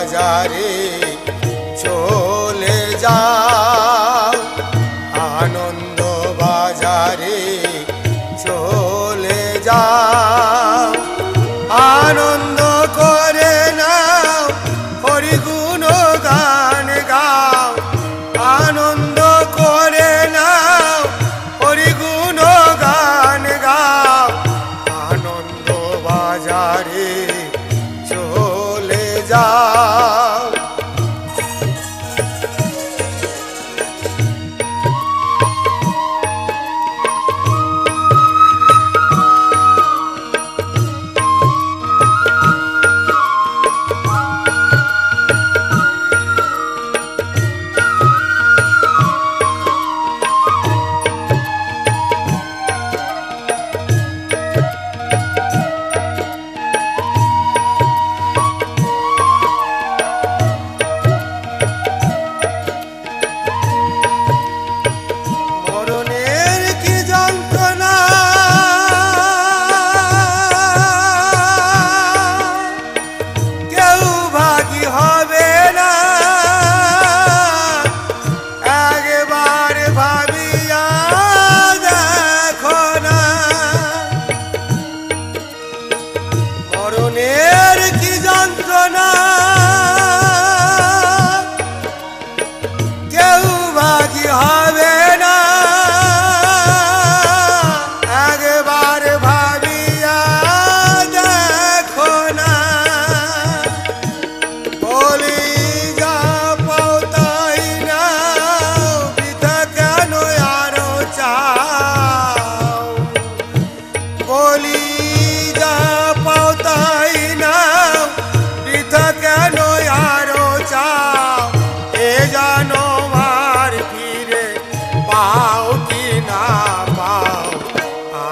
বাজারে চলে যাও, আনন্দ বাজারে চলে যাও। আনন্দ করে নাও, হরি গুণ গান গাও। আনন্দ করে নাও, হরি গুণ গান গাও। আনন্দ বাজারে চলে যাও।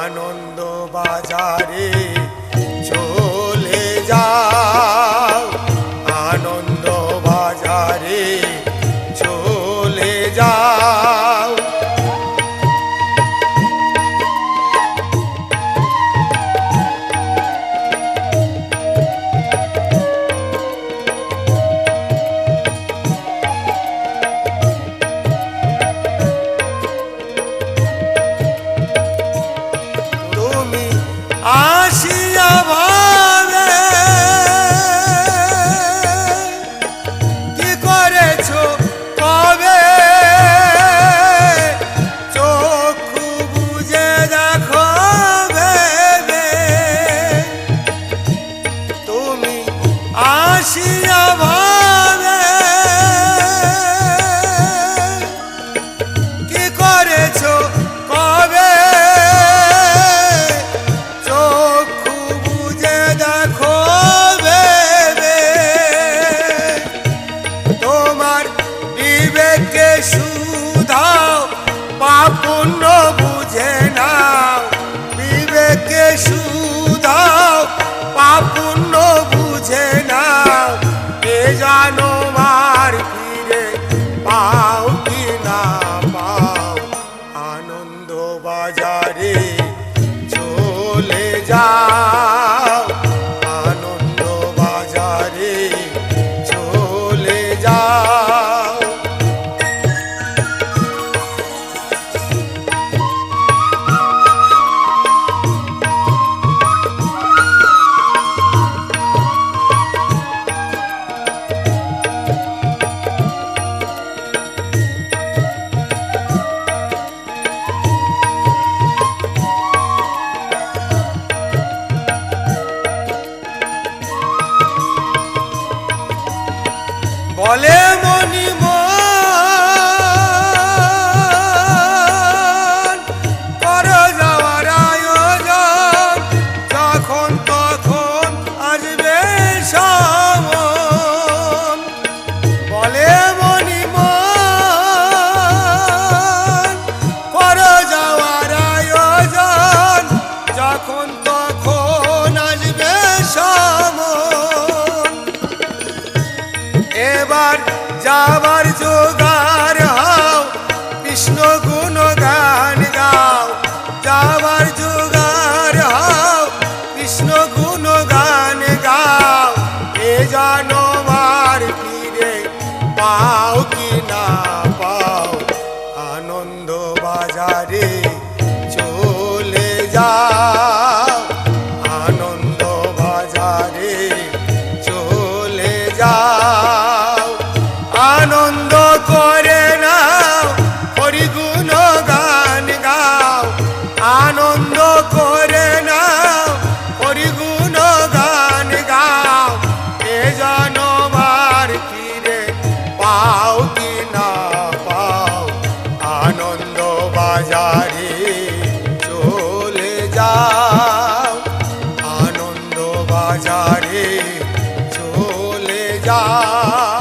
আনন্দ বাজারে চলে যাও, আনন্দ বাজারে চলে যাও। আসিয়া ভাবে কি করেছো কবে, চক্ষু বুঝে দেখো ভেবে। তুমি আসিয়া ভাবে কি করেছো কবে, সুধাও পাপুণ্য বুঝে নাও। বিবেকে সুধাও পাপুণ্য বুঝে নাও। এ জানো মার ফিরে পাও কি না পাও। আনন্দ বাজারে চলে যাও, আনন্দ বাজারে চলে যাও। বলে মনি মন করো যাওয়ার আয়োজন, যখন তখন আসবে সমন। বলে মনি মন করো যাওয়ার আয়োজন, যখন তখন আসবে সমন। এবার যাবার জোগাড় হও, কৃষ্ণ গুণ গান গাও। যাবার জোগাড় হও, কৃষ্ণ গুণ গান গাও। এ জানো মার আনন্দ করে নাও হরিগুণ গান গাও এ জনমার ফিরে পাও কি না পাও আনন্দ বাজারে চলে যাও আনন্দ বাজারে চলে যাও